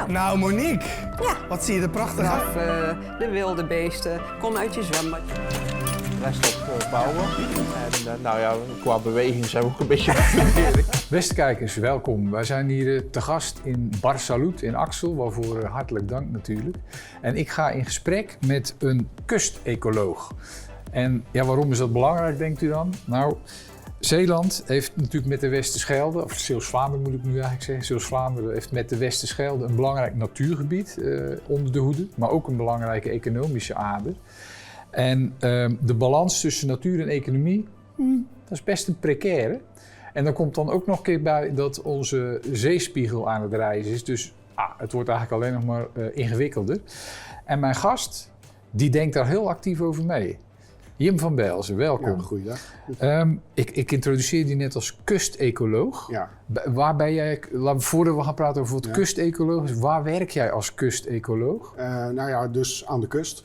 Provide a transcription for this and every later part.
Nou Monique, Ja. wat zie je er prachtig uit. Of de wilde beesten. Kom uit je zwembad. Rest op bouwen. En nou ja, qua beweging zijn we ook een beetje... Beste kijkers, welkom. Wij zijn hier te gast in Bar Salut in Axel, waarvoor hartelijk dank natuurlijk. En ik ga in gesprek met een kustecoloog. En ja, waarom is dat belangrijk, denkt u dan? Nou, Zeeland heeft natuurlijk met de Westerschelde, of Zeeuws-Vlaanderen moet ik nu eigenlijk zeggen, Zeeuws-Vlaanderen heeft met de Westerschelde een belangrijk natuurgebied onder de hoede, maar ook een belangrijke economische ader. En de balans tussen natuur en economie, dat is best een precaire. En dan komt dan ook nog een keer bij dat onze zeespiegel aan het rijzen is. Dus het wordt eigenlijk alleen nog maar ingewikkelder. En mijn gast, die denkt daar heel actief over mee. Jim van Belzen, welkom. Ja, goeiedag. Ik introduceer je net als kustecoloog. Ja. Waar ben jij, voordat we gaan praten over wat kustecoloog is, waar werk jij als kustecoloog? Nou ja, dus aan de kust.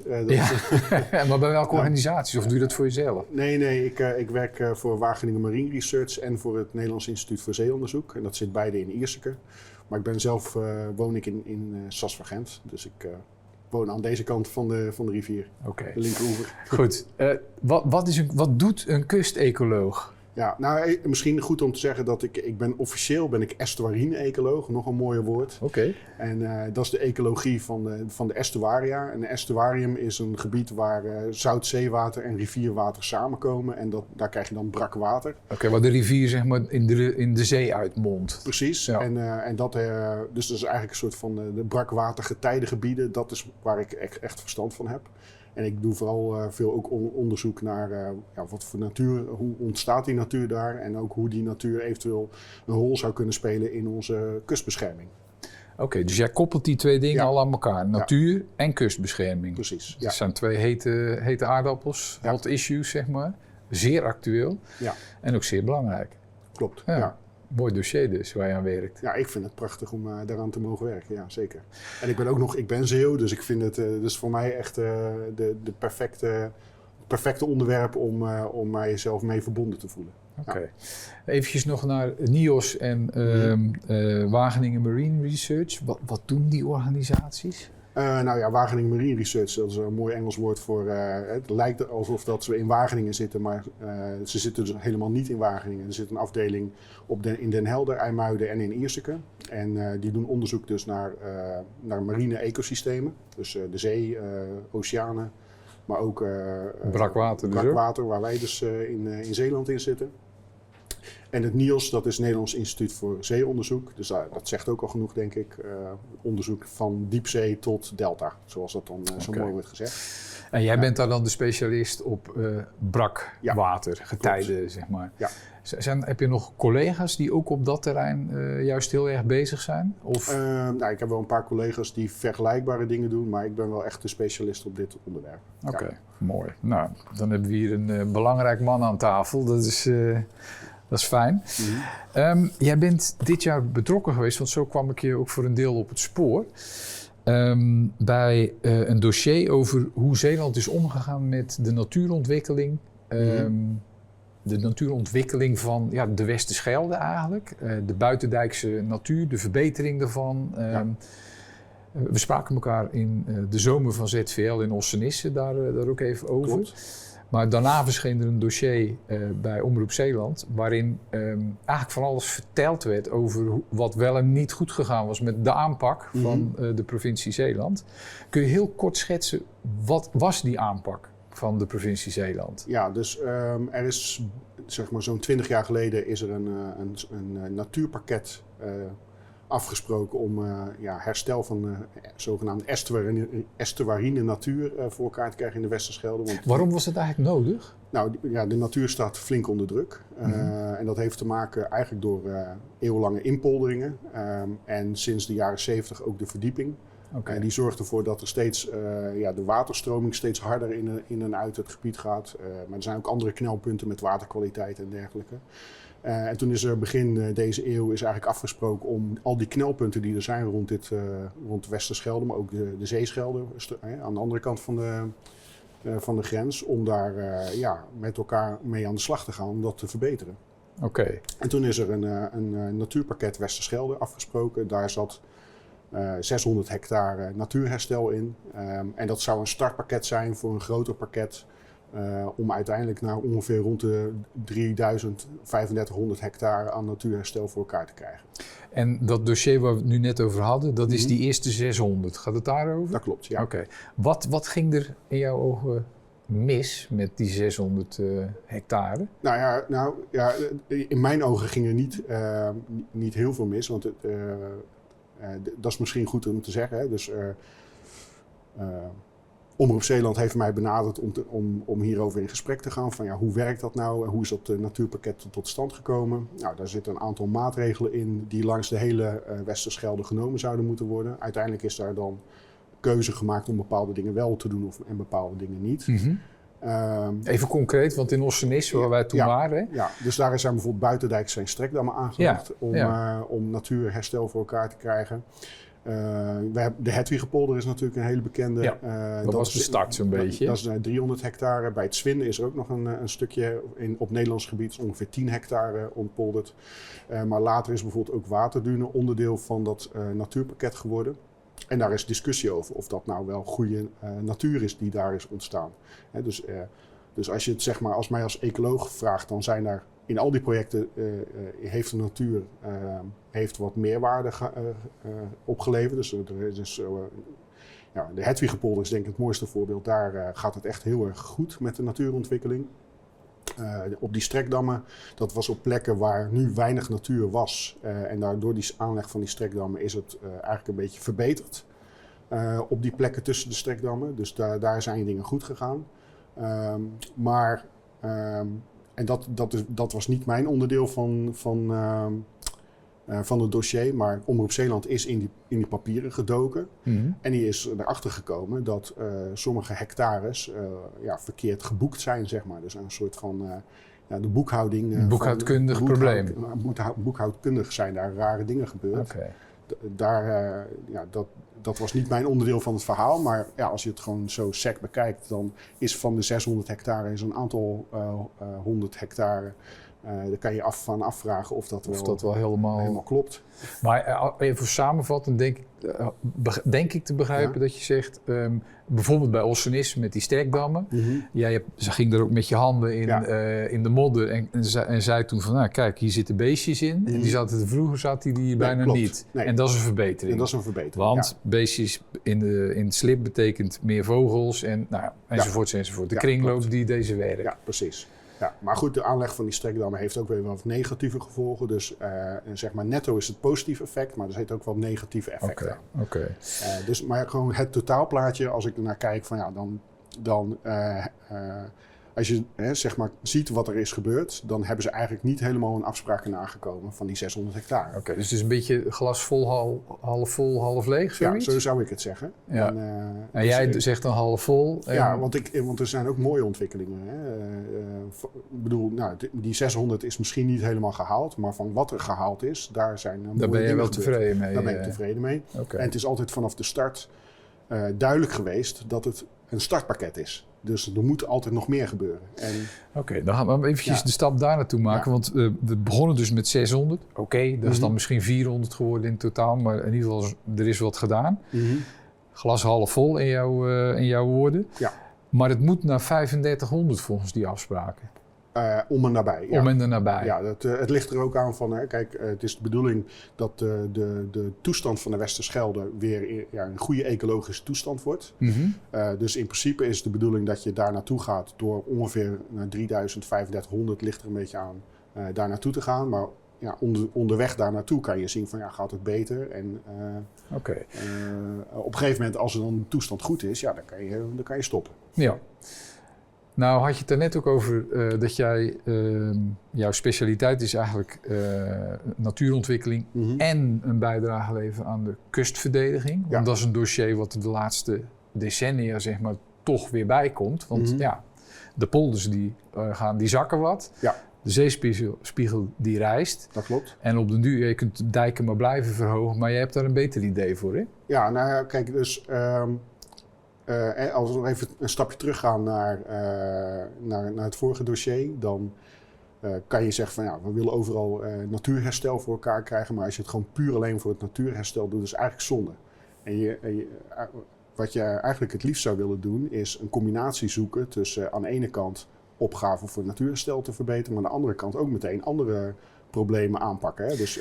Maar bij welke organisaties? Of doe je dat voor jezelf? Nee, ik werk voor Wageningen Marine Research en voor het Nederlands Instituut voor Zeeonderzoek. En dat zit beide in Ierseke. Maar ik ben zelf, woon ik in Sasvagent. Dus ik woon aan deze kant van de rivier. Oké. De linkeroever. Goed. Wat doet een kustecoloog? Ja, nou misschien goed om te zeggen dat ik ben officieel estuarine-ecoloog, nog een mooier woord. Oké. En dat is de ecologie van de estuaria. En een estuarium is een gebied waar zoutzeewater en rivierwater samenkomen. En daar krijg je dan brak water. Oké, waar de rivier zeg maar in de zee uitmondt. Precies. Ja. Dus dat is eigenlijk een soort van de brakwatergetijdengebieden. Dat is waar ik echt verstand van heb. En ik doe vooral veel ook onderzoek naar wat voor natuur, hoe ontstaat die natuur daar en ook hoe die natuur eventueel een rol zou kunnen spelen in onze kustbescherming. Oké, dus jij koppelt die twee dingen al aan elkaar, natuur en kustbescherming. Precies. Dat zijn twee hete aardappels, hot issues zeg maar, zeer actueel en ook zeer belangrijk. Klopt, ja. Mooi dossier dus, waar je aan werkt. Ja, ik vind het prachtig om daaraan te mogen werken, ja zeker. En ik ben Zeeuw, dus ik vind het dus voor mij echt de perfecte onderwerp om mijzelf mee verbonden te voelen. Oké. Ja. Eventjes nog naar NIOS en Wageningen Marine Research. Wat doen die organisaties? Wageningen Marine Research, dat is een mooi Engels woord voor... het lijkt alsof dat we in Wageningen zitten, maar ze zitten dus helemaal niet in Wageningen. Er zit een afdeling in Den Helder, IJmuiden en in Ierseke. En die doen onderzoek dus naar marine ecosystemen. Dus de zee, oceanen, maar ook brakwater waar wij dus in Zeeland in zitten. En het NIOS, dat is het Nederlands Instituut voor Zeeonderzoek. Dus dat zegt ook al genoeg, denk ik. Onderzoek van diepzee tot delta, zoals dat dan zo mooi wordt gezegd. En jij bent daar dan de specialist op brakwater, getijden, zeg maar. Ja. Heb je nog collega's die ook op dat terrein juist heel erg bezig zijn? Of? Ik heb wel een paar collega's die vergelijkbare dingen doen, maar ik ben wel echt de specialist op dit onderwerp. Oké, mooi. Nou, dan hebben we hier een belangrijk man aan tafel. Dat is fijn. Mm-hmm. Jij bent dit jaar betrokken geweest, want zo kwam ik je ook voor een deel op het spoor. Bij een dossier over hoe Zeeland is omgegaan met de natuurontwikkeling. De natuurontwikkeling van de Westerschelde eigenlijk. De buitendijkse natuur, de verbetering daarvan. We spraken elkaar in de zomer van ZVL in Ossenisse daar ook even over. Klopt. Maar daarna verscheen er een dossier bij Omroep Zeeland, waarin eigenlijk van alles verteld werd over wat wel en niet goed gegaan was met de aanpak van de provincie Zeeland. Kun je heel kort schetsen, wat was die aanpak van de provincie Zeeland? Ja, dus er is zeg maar zo'n 20 jaar geleden is er een natuurpakket afgesproken om herstel van zogenaamde estuarine natuur voor elkaar te krijgen in de Westerschelde. Want waarom was het eigenlijk nodig? Nou, de natuur staat flink onder druk. En dat heeft te maken eigenlijk door eeuwenlange inpolderingen. En sinds de jaren 70 ook de verdieping. Okay. Die zorgt ervoor dat er steeds de waterstroming steeds harder in en uit het gebied gaat. Maar er zijn ook andere knelpunten met waterkwaliteit en dergelijke. En toen is er begin deze eeuw is eigenlijk afgesproken om al die knelpunten die er zijn rond Westerschelde, maar ook de Zeeschelde aan de andere kant van de grens, om daar met elkaar mee aan de slag te gaan om dat te verbeteren. Okay. En toen is er een natuurpakket Westerschelde afgesproken. Daar zat 600 hectare natuurherstel in. En dat zou een startpakket zijn voor een groter pakket. Om uiteindelijk naar ongeveer rond de 3500 hectare aan natuurherstel voor elkaar te krijgen. En dat dossier waar we het nu net over hadden, dat is die eerste 600. Gaat het daarover? Dat klopt, ja. Oké. Wat ging er in jouw ogen mis met die 600 hectare? Nou ja, in mijn ogen ging er niet heel veel mis. Want dat is misschien goed om te zeggen. Hè. Dus Omroep Zeeland heeft mij benaderd om hierover in gesprek te gaan. Van ja, hoe werkt dat nou? Hoe is dat natuurpakket tot stand gekomen? Nou, daar zitten een aantal maatregelen in die langs de hele Westerschelde genomen zouden moeten worden. Uiteindelijk is daar dan keuze gemaakt om bepaalde dingen wel te doen en bepaalde dingen niet. Mm-hmm. Even concreet, want in Ossenis, waar wij toen waren... Hè? Ja, dus daar zijn bijvoorbeeld buitendijk zijn strekdammen aangelegd om natuurherstel voor elkaar te krijgen. De Hedwigepolder is natuurlijk een hele bekende. Ja, dat was de start zo'n beetje. Dat is 300 hectare. Bij het Zwinden is er ook nog een stukje op Nederlands gebied, ongeveer 10 hectare ontpolderd. Maar later is bijvoorbeeld ook Waterdune onderdeel van dat natuurpakket geworden. En daar is discussie over of dat nou wel goede natuur is die daar is ontstaan. Dus als je het zeg maar als mij als ecoloog vraagt, dan zijn daar in al die projecten heeft de natuur heeft wat meerwaarde opgeleverd. Dus de Hedwigepolder is denk ik het mooiste voorbeeld. Daar gaat het echt heel erg goed met de natuurontwikkeling. Op die strekdammen, dat was op plekken waar nu weinig natuur was. En door die aanleg van die strekdammen is het eigenlijk een beetje verbeterd. Op die plekken tussen de strekdammen. Dus daar zijn dingen goed gegaan. En dat was niet mijn onderdeel van het dossier, maar Omroep Zeeland is in die papieren gedoken. Mm-hmm. En die is erachter gekomen dat sommige hectares verkeerd geboekt zijn, zeg maar. Dus een soort van de boekhouding. Een boekhoudkundig probleem. Boekhoudkundig zijn daar rare dingen gebeurd. Okay. Dat was niet mijn onderdeel van het verhaal, maar ja, als je het gewoon zo sec bekijkt, dan is van de 600 hectare is een aantal 100 hectare. Daar kan je afvragen of dat wel helemaal klopt. Maar even samenvattend denk ik te begrijpen dat je zegt, bijvoorbeeld bij Ossenis met die strekdammen. Mm-hmm. Ze ging er ook met je handen in de modder en zei toen van, nou kijk, hier zitten beestjes in. Mm-hmm. En die zaten vroeger zat die bijna klopt. Niet. Nee. En dat is een verbetering. En dat is een verbetering. Want beestjes in het slip betekent meer vogels enzovoort. De kringloop klopt. Die deze werkt. Ja, precies. Ja, maar goed, de aanleg van die strekdammen heeft ook weer wat negatieve gevolgen. Dus zeg maar netto is het positief effect, maar er zit ook wel negatieve effecten aan. Okay. Maar gewoon het totaalplaatje, als ik ernaar kijk, van ja, dan als je zeg maar ziet wat er is gebeurd, dan hebben ze eigenlijk niet helemaal een afspraken nagekomen van die 600 hectare. Oké, dus het is een beetje glas vol, half vol, half leeg, zoiets? Ja, zo zou ik het zeggen. Ja. En jij zegt dan half vol? Ja, want er zijn ook mooie ontwikkelingen. Hè. Ik bedoel, die 600 is misschien niet helemaal gehaald, maar van wat er gehaald is, daar ben je wel tevreden mee? Daar ben ik tevreden mee. Okay. En het is altijd vanaf de start duidelijk geweest dat het een startpakket is. Dus er moet altijd nog meer gebeuren. Oké, dan gaan we eventjes de stap daar naartoe maken. Ja. Want we begonnen dus met 600. Oké, dat is dan misschien 400 geworden in totaal. Maar in ieder geval, er is wat gedaan. Mm-hmm. Glas half vol in jouw woorden. Ja. Maar het moet naar 3500 volgens die afspraken. Om en nabij. Ja. Om en nabij. Ja, het ligt er ook aan van, kijk, het is de bedoeling dat de toestand van de Westerschelde weer een goede ecologische toestand wordt. Mm-hmm. Dus in principe is de bedoeling dat je daar naartoe gaat door ongeveer naar 3500, ligt er een beetje aan, daar naartoe te gaan. Maar ja, onderweg daar naartoe kan je zien van, ja, gaat het beter? En op een gegeven moment, als er dan de toestand goed is, ja, dan kan je stoppen. Ja. Nou had je het er net ook over dat jouw specialiteit is eigenlijk natuurontwikkeling en een bijdrage leveren aan de kustverdediging. Want dat is een dossier wat er de laatste decennia zeg maar toch weer bij komt. Want de polders die zakken wat. Ja. De zeespiegel die rijst. Dat klopt. En op den duur, je kunt de dijken maar blijven verhogen, maar je hebt daar een beter idee voor, hè? Ja, nou ja, kijk, dus als we even een stapje teruggaan naar het vorige dossier, dan kan je zeggen van we willen overal natuurherstel voor elkaar krijgen. Maar als je het gewoon puur alleen voor het natuurherstel doet, is eigenlijk zonde. En wat je eigenlijk het liefst zou willen doen, is een combinatie zoeken tussen aan de ene kant opgaven voor natuurherstel te verbeteren, maar aan de andere kant ook meteen andere problemen aanpakken. Hè? Dus,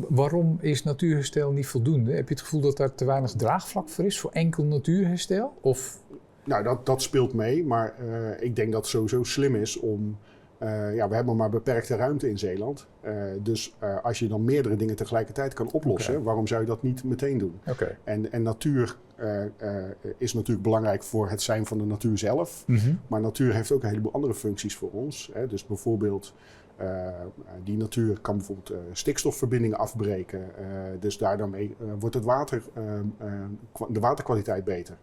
waarom is natuurherstel niet voldoende? Heb je het gevoel dat daar te weinig draagvlak voor is voor enkel natuurherstel? Of... Nou, dat speelt mee, maar ik denk dat het sowieso slim is om... we hebben maar beperkte ruimte in Zeeland. Dus als je dan meerdere dingen tegelijkertijd kan oplossen, waarom zou je dat niet meteen doen? Okay. En natuur is natuurlijk belangrijk voor het zijn van de natuur zelf. Mm-hmm. Maar natuur heeft ook een heleboel andere functies voor ons. Hè? Dus bijvoorbeeld, die natuur kan bijvoorbeeld stikstofverbindingen afbreken. Dus daarmee wordt het de waterkwaliteit beter.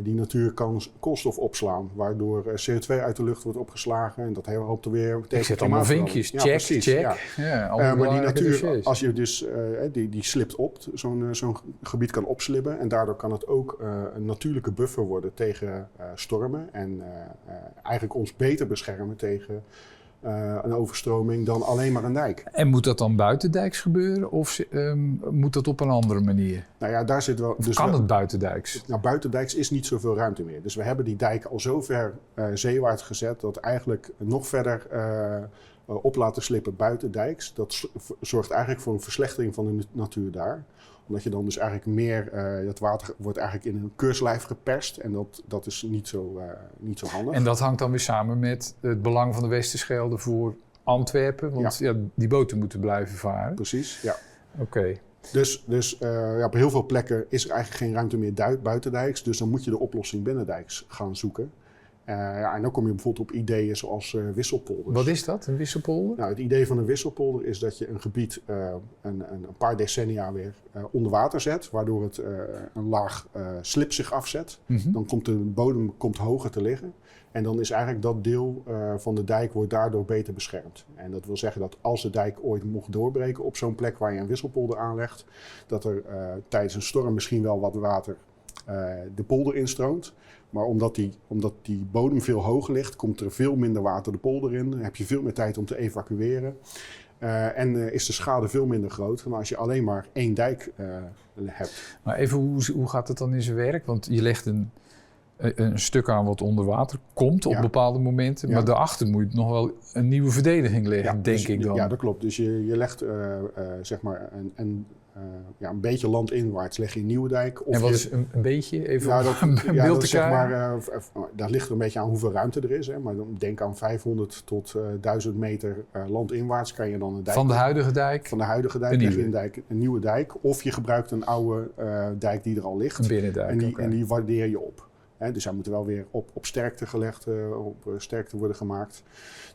Die natuur kan koolstof opslaan, waardoor CO2 uit de lucht wordt opgeslagen. En dat helpt er weer tegen. Ik zet allemaal vinkjes, check, precies, check. Ja, maar die natuur, als je dus, die slipt op, zo'n gebied kan opslibben. En daardoor kan het ook een natuurlijke buffer worden tegen stormen. En eigenlijk ons beter beschermen tegen een overstroming dan alleen maar een dijk. En moet dat dan buitendijks gebeuren of moet dat op een andere manier? Nou ja, daar zit wel... Dus kan het buitendijks? Nou, buitendijks is niet zoveel ruimte meer. Dus we hebben die dijk al zo ver zeewaarts gezet dat eigenlijk nog verder op laten slippen buitendijks. Dat zorgt eigenlijk voor een verslechtering van de natuur daar. Omdat je dan dus eigenlijk meer... het water wordt eigenlijk in een keurslijf geperst. En dat is niet zo handig. En dat hangt dan weer samen met het belang van de Westerschelde voor Antwerpen. Want die boten moeten blijven varen. Precies, ja. Oké. Dus op heel veel plekken is er eigenlijk geen ruimte meer buitendijks. Dus dan moet je de oplossing binnendijks gaan zoeken. En dan kom je bijvoorbeeld op ideeën zoals wisselpolders. Wat is dat, een wisselpolder? Nou, het idee van een wisselpolder is dat je een gebied een paar decennia weer onder water zet, waardoor het een laag slib zich afzet. Mm-hmm. Dan komt de bodem hoger te liggen. En dan is eigenlijk dat deel van de dijk wordt daardoor beter beschermd. En dat wil zeggen dat als de dijk ooit mocht doorbreken op zo'n plek waar je een wisselpolder aanlegt, dat er tijdens een storm misschien wel wat water de polder instroomt. Maar omdat die bodem veel hoger ligt, komt er veel minder water de polder in. Dan heb je veel meer tijd om te evacueren. En is de schade veel minder groot dan als je alleen maar één dijk hebt. Maar even, hoe gaat het dan in zijn werk? Want je legt een stuk aan wat onder water komt op bepaalde momenten. Ja. Maar daarachter moet je nog wel een nieuwe verdediging leggen, denk ik dan. Ja, dat klopt. Dus je legt zeg maar een beetje landinwaarts leg je een nieuwe dijk. Of en wat is een beetje? Even een beeld te zeg maar, dat ligt er een beetje aan hoeveel ruimte er is. Hè. Maar dan denk aan 500 tot 1000 meter landinwaarts kan je dan een dijk... Van de huidige dijk? Van de huidige dijk leg je een nieuwe dijk. Of je gebruikt een oude dijk die er al ligt. Een binnendijk, en die waardeer je op. Dus hij moet wel weer op sterkte gelegd, op sterkte worden gemaakt.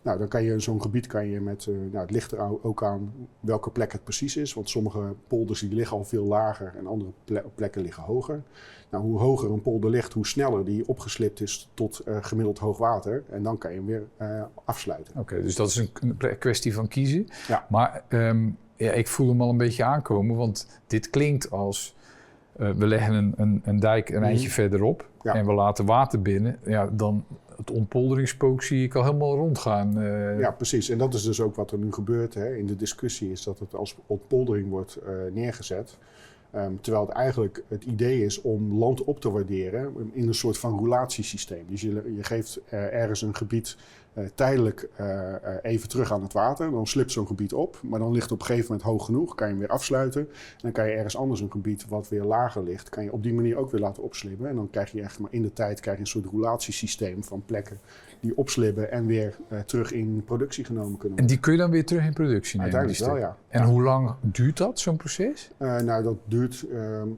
Nou, dan kan je zo'n gebied met... het ligt er ook aan welke plek het precies is. Want sommige polders die liggen al veel lager en andere plekken liggen hoger. Nou, hoe hoger een polder ligt, hoe sneller die opgeslipt is tot gemiddeld hoogwater. En dan kan je hem weer afsluiten. Oké, dus dat is een kwestie van kiezen. Ja. Maar ik voel hem al een beetje aankomen, want dit klinkt als... we leggen een dijk een eindje verderop en we laten water binnen. Ja, dan het ontpolderingspook zie ik al helemaal rondgaan. Ja, precies. En dat is dus ook wat er nu gebeurt in de discussie. Is dat het als ontpoldering wordt neergezet. Terwijl het eigenlijk het idee is om land op te waarderen in een soort van roulatiesysteem. Dus je geeft ergens een gebied tijdelijk even terug aan het water. Dan slipt zo'n gebied op, maar dan ligt het op een gegeven moment hoog genoeg. Kan je hem weer afsluiten. En dan kan je ergens anders een gebied wat weer lager ligt, kan je op die manier ook weer laten opslibben. En dan krijg je echt maar in de tijd een soort roulatiesysteem van plekken die opslibben en weer terug in productie genomen kunnen worden. En die kun je dan weer terug in productie nemen? Uiteindelijk wel, ja. En hoe lang duurt dat, zo'n proces? Nou, dat duurt...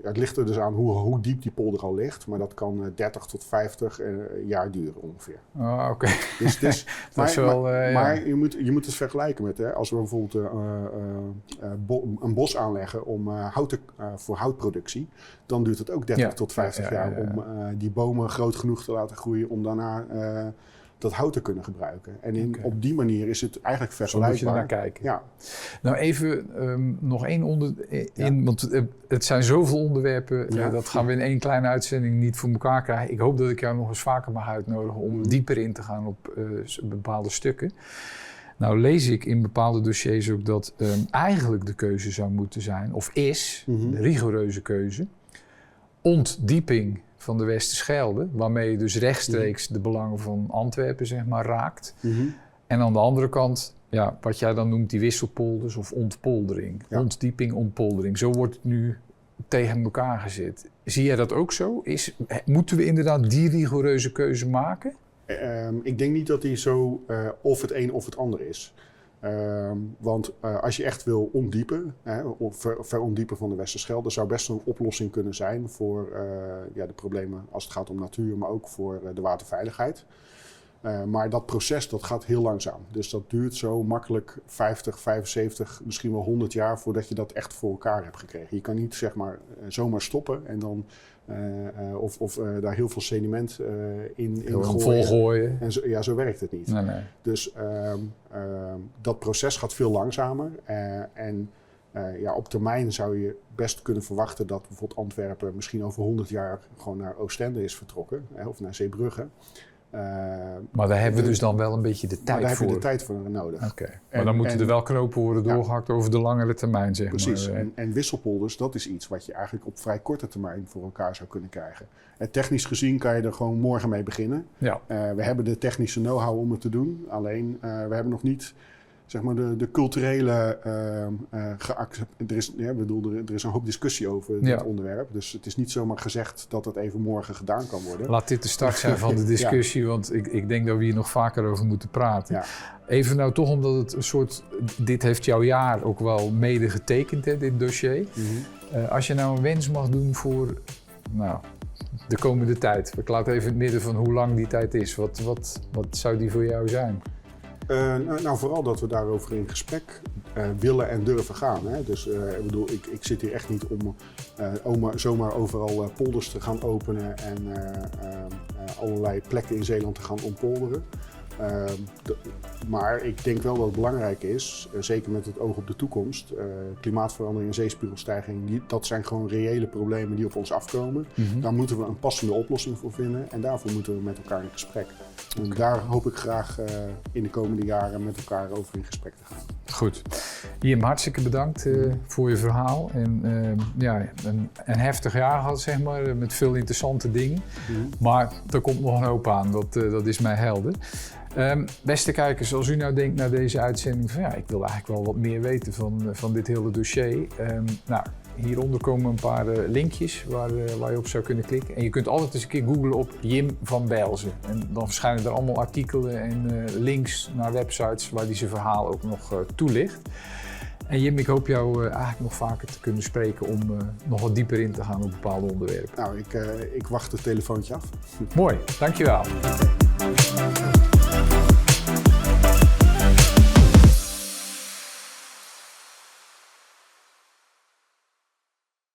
het ligt er dus aan hoe diep die polder al ligt. Maar dat kan 30 tot 50 jaar duren ongeveer. Ah, oké. Dus, maar je moet het vergelijken met... als we bijvoorbeeld een bos aanleggen om voor houtproductie... dan duurt het ook 30 tot 50 jaar om die bomen groot genoeg te laten groeien... om daarna dat hout te kunnen gebruiken. En op die manier is het eigenlijk vergelijkbaar. Zo moet je er naar kijken. Ja. Nou even nog één want het zijn zoveel onderwerpen. Dat gaan we in één kleine uitzending niet voor elkaar krijgen. Ik hoop dat ik jou nog eens vaker mag uitnodigen om dieper in te gaan op bepaalde stukken. Nou lees ik in bepaalde dossiers ook dat eigenlijk de keuze zou moeten zijn, of is, de rigoureuze keuze, ontdieping van de Westerschelde, waarmee je dus rechtstreeks de belangen van Antwerpen zeg maar raakt. En aan de andere kant, wat jij dan noemt die wisselpolders of ontpoldering. Ontdieping, ontpoldering. Zo wordt het nu tegen elkaar gezet. Zie jij dat ook zo? Moeten we inderdaad die rigoureuze keuze maken? Ik denk niet dat die zo of het een of het ander is. Want als je echt wil ontdiepen, of verontdiepen van de Westerschelde, zou best een oplossing kunnen zijn voor de problemen als het gaat om natuur, maar ook voor de waterveiligheid. Maar dat proces dat gaat heel langzaam. Dus dat duurt zo makkelijk 50, 75, misschien wel 100 jaar voordat je dat echt voor elkaar hebt gekregen. Je kan niet zeg maar zomaar stoppen en dan daar heel veel sediment in volgooien. En zo werkt het niet. Nee. Dus dat proces gaat veel langzamer. Op termijn zou je best kunnen verwachten dat bijvoorbeeld Antwerpen misschien over 100 jaar gewoon naar Oostende is vertrokken. Of naar Zeebrugge. Maar daar hebben we dus dan wel een beetje de tijd voor. Daar heb je de tijd voor nodig. Maar dan moeten er wel knopen worden doorgehakt over de langere termijn, zeg precies. maar. En wisselpolders, dat is iets wat je eigenlijk op vrij korte termijn voor elkaar zou kunnen krijgen. En technisch gezien kan je er gewoon morgen mee beginnen. Ja. We hebben de technische know-how om het te doen. Alleen, we hebben nog niet zeg maar de culturele er is een hoop discussie over dit onderwerp. Dus het is niet zomaar gezegd dat het even morgen gedaan kan worden. Laat dit de start zijn van de discussie, want ik denk dat we hier nog vaker over moeten praten. Ja. Even nou toch omdat het een soort, dit heeft jouw jaar ook wel mede getekend, hè, dit dossier. Als je nou een wens mag doen voor de komende tijd. Ik laat even in het midden van hoe lang die tijd is. Wat zou die voor jou zijn? Vooral dat we daarover in gesprek willen en durven gaan. Hè? Dus ik zit hier echt niet om zomaar overal polders te gaan openen en allerlei plekken in Zeeland te gaan ontpolderen. Maar ik denk wel dat het belangrijk is, zeker met het oog op de toekomst, klimaatverandering en zeespiegelstijging, dat zijn gewoon reële problemen die op ons afkomen. Daar moeten we een passende oplossing voor vinden en daarvoor moeten we met elkaar in gesprek. En daar hoop ik graag in de komende jaren met elkaar over in gesprek te gaan. Goed. Jim, hartstikke bedankt voor je verhaal. En een heftig jaar gehad, zeg maar, met veel interessante dingen. Maar er komt nog een hoop aan, dat is mij helder. Beste kijkers, als u nou denkt naar deze uitzending van ik wil eigenlijk wel wat meer weten van dit hele dossier. Hieronder komen een paar linkjes waar je op zou kunnen klikken. En je kunt altijd eens een keer googlen op Jim van Belzen. En dan verschijnen er allemaal artikelen en links naar websites waar hij zijn verhaal ook nog toelicht. En Jim, ik hoop jou eigenlijk nog vaker te kunnen spreken om nog wat dieper in te gaan op bepaalde onderwerpen. Nou, ik wacht het telefoontje af. Mooi, dankjewel.